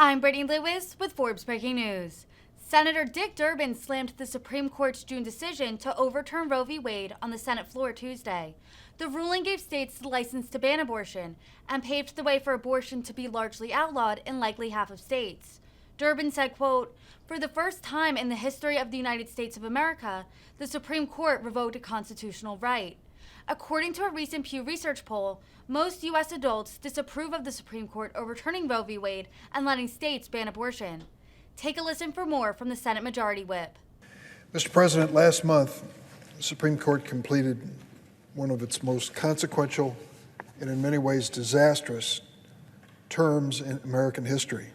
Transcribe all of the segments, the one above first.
I'm Brittany Lewis with Forbes Breaking News. Senator Dick Durbin slammed the Supreme Court's June decision to overturn Roe v. Wade on the Senate floor Tuesday. The ruling gave states the license to ban abortion and paved the way for abortion to be largely outlawed in likely half of states. Durbin said, quote, "For the first time in the history of the United States of America, the Supreme Court revoked a constitutional right." According to a recent Pew Research poll, most U.S. adults disapprove of the Supreme Court overturning Roe v. Wade and letting states ban abortion. Take a listen for more from the Senate Majority Whip. Mr. President, last month, the Supreme Court completed one of its most consequential and in many ways disastrous terms in American history,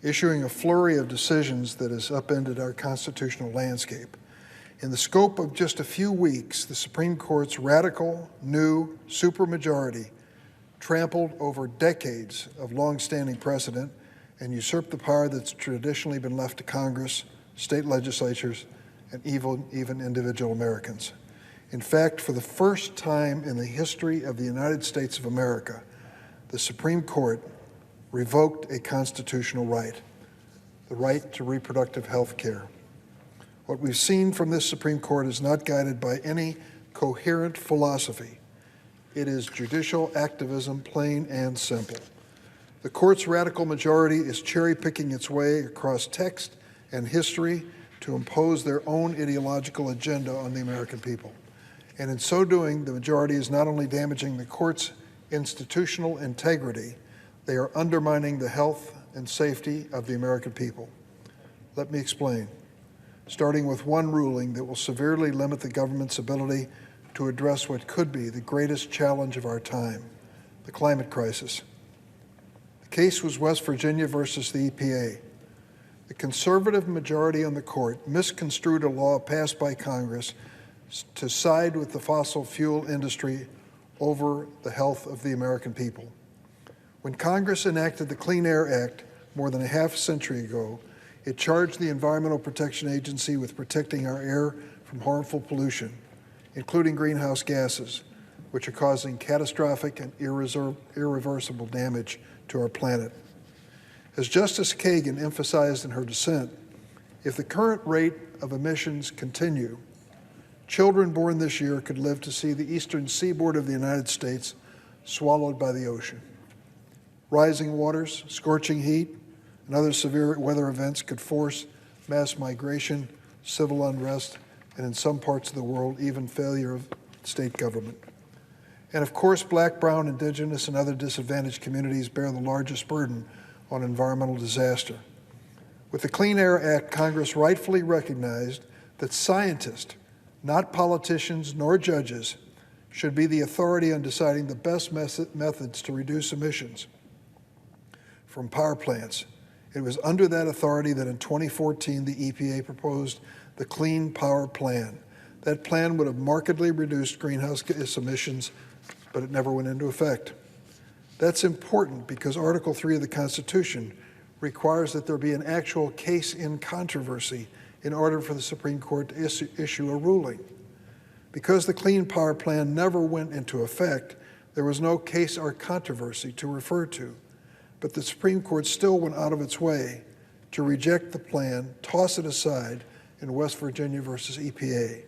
issuing a flurry of decisions that has upended our constitutional landscape. In the scope of just a few weeks, the Supreme Court's radical, new supermajority trampled over decades of long-standing precedent and usurped the power that's traditionally been left to Congress, state legislatures, and even individual Americans. In fact, for the first time in the history of the United States of America, the Supreme Court revoked a constitutional right, the right to reproductive health care. What we've seen from this Supreme Court is not guided by any coherent philosophy. It is judicial activism, plain and simple. The court's radical majority is cherry-picking its way across text and history to impose their own ideological agenda on the American people. And in so doing, the majority is not only damaging the court's institutional integrity, they are undermining the health and safety of the American people. Let me explain, starting with one ruling that will severely limit the government's ability to address what could be the greatest challenge of our time, the climate crisis. The case was West Virginia versus the EPA. The conservative majority on the court misconstrued a law passed by Congress to side with the fossil fuel industry over the health of the American people. When Congress enacted the Clean Air Act more than a half century ago, it charged the Environmental Protection Agency with protecting our air from harmful pollution, including greenhouse gases, which are causing catastrophic and irreversible damage to our planet. As Justice Kagan emphasized in her dissent, if the current rate of emissions continue, children born this year could live to see the eastern seaboard of the United States swallowed by the ocean. Rising waters, scorching heat, and other severe weather events could force mass migration, civil unrest, and in some parts of the world, even failure of state government. And of course, Black, Brown, Indigenous, and other disadvantaged communities bear the largest burden on environmental disaster. With the Clean Air Act, Congress rightfully recognized that scientists, not politicians nor judges, should be the authority on deciding the best methods to reduce emissions from power plants. It was under that authority that in 2014 the EPA proposed the Clean Power Plan. That plan would have markedly reduced greenhouse gas emissions, but it never went into effect. That's important because Article 3 of the Constitution requires that there be an actual case in controversy in order for the Supreme Court to issue a ruling. Because the Clean Power Plan never went into effect, there was no case or controversy to refer to. But the Supreme Court still went out of its way to reject the plan, toss it aside in West Virginia versus EPA.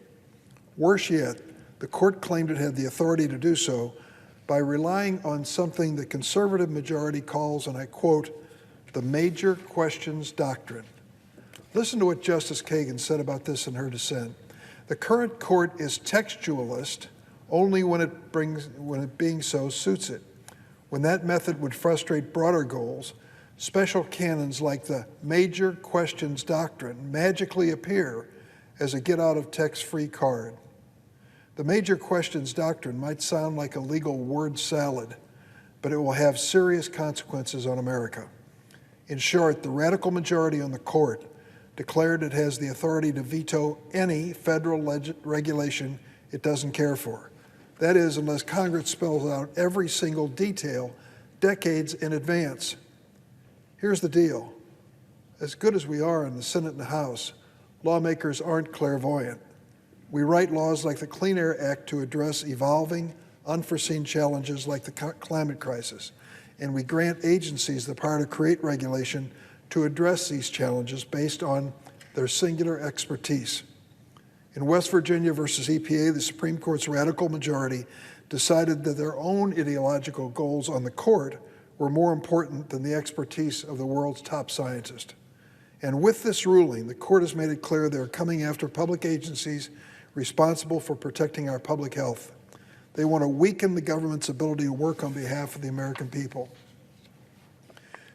Worse yet, the court claimed it had the authority to do so by relying on something the conservative majority calls, and I quote, the major questions doctrine. Listen to what Justice Kagan said about this in her dissent. The current court is textualist only when it being so suits it. When that method would frustrate broader goals, special canons like the major questions doctrine magically appear as a get-out-of-text-free card. The major questions doctrine might sound like a legal word salad, but it will have serious consequences on America. In short, the radical majority on the court declared it has the authority to veto any federal regulation it doesn't care for. That is, unless Congress spells out every single detail decades in advance. Here's the deal. As good as we are in the Senate and the House, lawmakers aren't clairvoyant. We write laws like the Clean Air Act to address evolving, unforeseen challenges like the climate crisis, and we grant agencies the power to create regulation to address these challenges based on their singular expertise. In West Virginia versus EPA, the Supreme Court's radical majority decided that their own ideological goals on the court were more important than the expertise of the world's top scientists. And with this ruling, the court has made it clear they're coming after public agencies responsible for protecting our public health. They want to weaken the government's ability to work on behalf of the American people.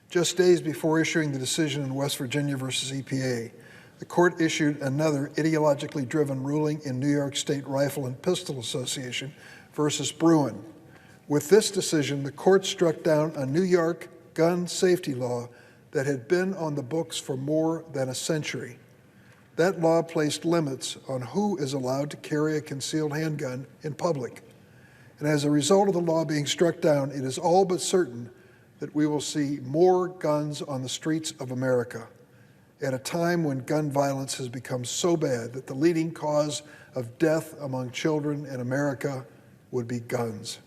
Just days before issuing the decision in West Virginia versus EPA, the court issued another ideologically driven ruling in New York State Rifle and Pistol Association versus Bruin. With this decision, the court struck down a New York gun safety law that had been on the books for more than a century. That law placed limits on who is allowed to carry a concealed handgun in public. And as a result of the law being struck down, it is all but certain that we will see more guns on the streets of America at a time when gun violence has become so bad that the leading cause of death among children in America would be guns.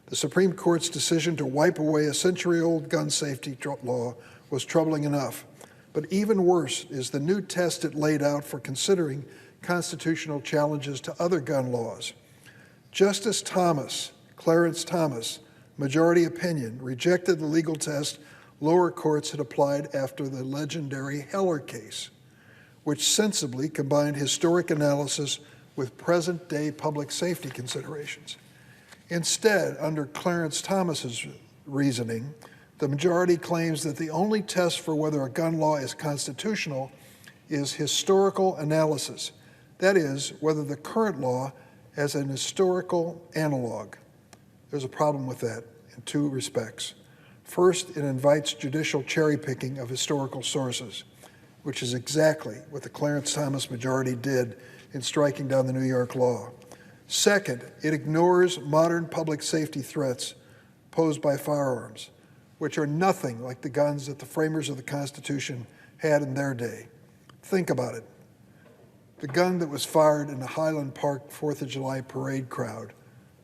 The Supreme Court's decision to wipe away a century-old gun safety law was troubling enough, but even worse is the new test it laid out for considering constitutional challenges to other gun laws. Justice Thomas, Clarence Thomas, majority opinion, rejected the legal test lower courts had applied after the legendary Heller case, which sensibly combined historic analysis with present-day public safety considerations. Instead, under Clarence Thomas's reasoning, the majority claims that the only test for whether a gun law is constitutional is historical analysis. That is, whether the current law has an historical analog. There's a problem with that in two respects. First, it invites judicial cherry-picking of historical sources, which is exactly what the Clarence Thomas majority did in striking down the New York law. Second, it ignores modern public safety threats posed by firearms, which are nothing like the guns that the framers of the Constitution had in their day. Think about it. The gun that was fired in the Highland Park 4th of July parade crowd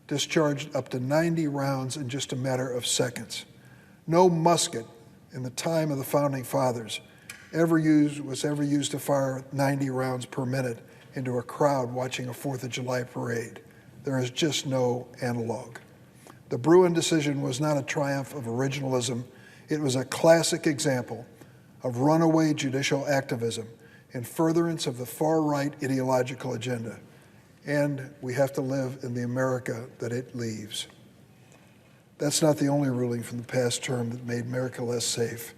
discharged up to 90 rounds in just a matter of seconds. No musket in the time of the Founding Fathers was ever used to fire 90 rounds per minute into a crowd watching a 4th of July parade. There is just no analog. The Bruin decision was not a triumph of originalism. It was a classic example of runaway judicial activism in furtherance of the far-right ideological agenda. And we have to live in the America that it leaves. That's not the only ruling from the past term that made America less safe.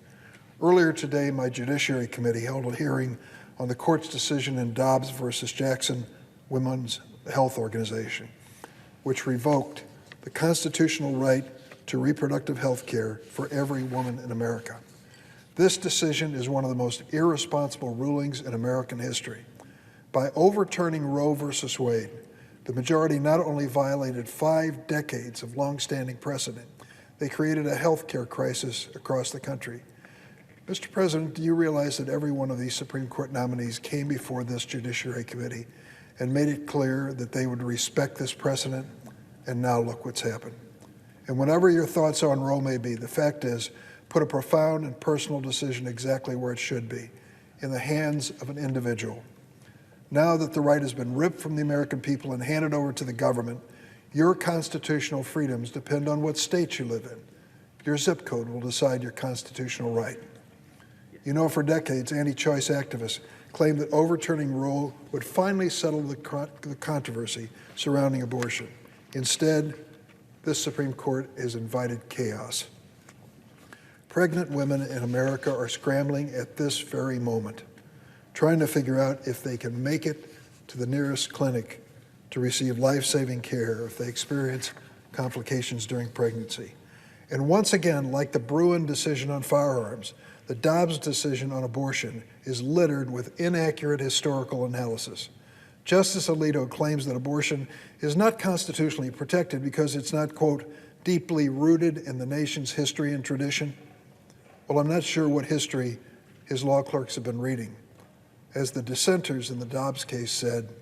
Earlier today, my Judiciary Committee held a hearing on the court's decision in Dobbs versus Jackson Women's Health Organization, which revoked the constitutional right to reproductive health care for every woman in America. This decision is one of the most irresponsible rulings in American history. By overturning Roe versus Wade, the majority not only violated 5 decades of longstanding precedent, they created a health care crisis across the country. Mr. President, do you realize that every one of these Supreme Court nominees came before this Judiciary Committee and made it clear that they would respect this precedent? And now look what's happened. And whatever your thoughts on Roe may be, the fact is, put a profound and personal decision exactly where it should be, in the hands of an individual. Now that the right has been ripped from the American people and handed over to the government, your constitutional freedoms depend on what state you live in. Your zip code will decide your constitutional right. You know, for decades, anti-choice activists claimed that overturning Roe would finally settle the controversy surrounding abortion. Instead, this Supreme Court has invited chaos. Pregnant women in America are scrambling at this very moment, trying to figure out if they can make it to the nearest clinic to receive life-saving care if they experience complications during pregnancy. And once again, like the Bruin decision on firearms, the Dobbs decision on abortion is littered with inaccurate historical analysis. Justice Alito claims that abortion is not constitutionally protected because it's not, quote, deeply rooted in the nation's history and tradition. Well, I'm not sure what history his law clerks have been reading. As the dissenters in the Dobbs case said,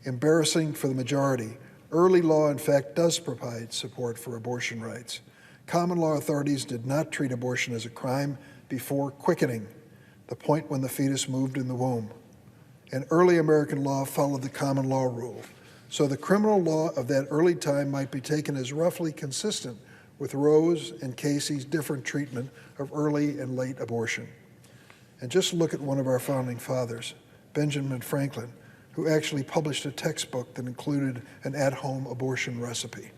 embarrassing for the majority, early law in fact does provide support for abortion rights. Common law authorities did not treat abortion as a crime before quickening, the point when the fetus moved in the womb. And early American law followed the common law rule. So the criminal law of that early time might be taken as roughly consistent with Roe's and Casey's different treatment of early and late abortion. And just look at one of our founding fathers, Benjamin Franklin, who actually published a textbook that included an at-home abortion recipe.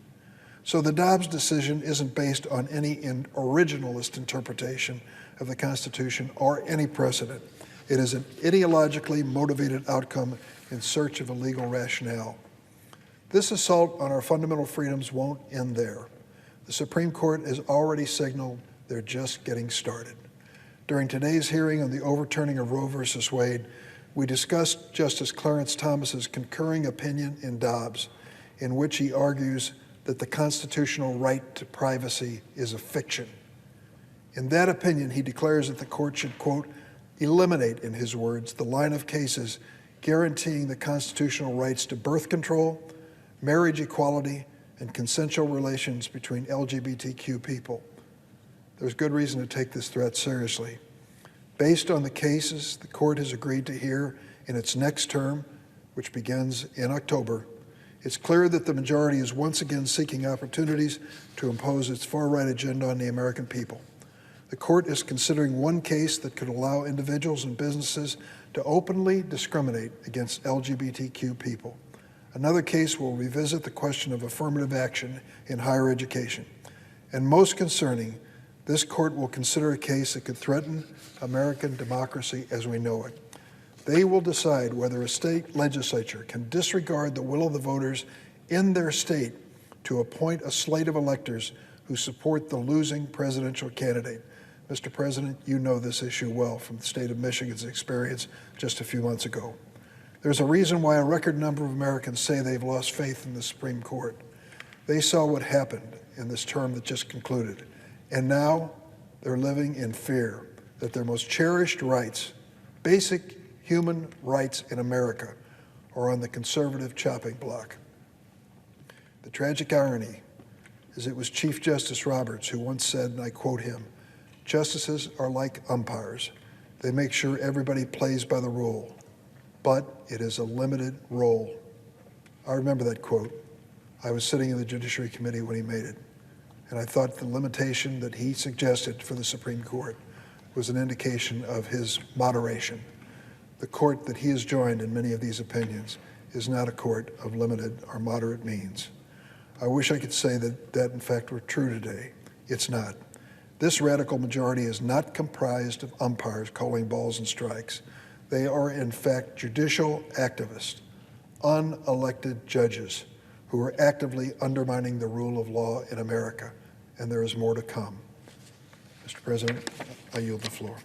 So the Dobbs decision isn't based on any originalist interpretation of the Constitution or any precedent. It is an ideologically motivated outcome in search of a legal rationale. This assault on our fundamental freedoms won't end there. The Supreme Court has already signaled they're just getting started. During today's hearing on the overturning of Roe v. Wade, we discussed Justice Clarence Thomas's concurring opinion in Dobbs, in which he argues that the constitutional right to privacy is a fiction. In that opinion, he declares that the court should, quote, eliminate, in his words, the line of cases guaranteeing the constitutional rights to birth control, marriage equality, and consensual relations between LGBTQ people. There's good reason to take this threat seriously. Based on the cases the court has agreed to hear in its next term, which begins in October, it's clear that the majority is once again seeking opportunities to impose its far-right agenda on the American people. The court is considering one case that could allow individuals and businesses to openly discriminate against LGBTQ people. Another case will revisit the question of affirmative action in higher education. And most concerning, this court will consider a case that could threaten American democracy as we know it. They will decide whether a state legislature can disregard the will of the voters in their state to appoint a slate of electors who support the losing presidential candidate. Mr. President, you know this issue well from the state of Michigan's experience just a few months ago. There's a reason why a record number of Americans say they've lost faith in the Supreme Court. They saw what happened in this term that just concluded, and now they're living in fear that their most cherished rights, basic human rights in America, are on the conservative chopping block. The tragic irony is it was Chief Justice Roberts who once said, and I quote him, "Justices are like umpires. They make sure everybody plays by the rule, but it is a limited role." I remember that quote. I was sitting in the Judiciary Committee when he made it, and I thought the limitation that he suggested for the Supreme Court was an indication of his moderation. The court that he has joined in many of these opinions is not a court of limited or moderate means. I wish I could say that in fact were true today. It's not. This radical majority is not comprised of umpires calling balls and strikes. They are, in fact, judicial activists, unelected judges who are actively undermining the rule of law in America, and there is more to come. Mr. President, I yield the floor.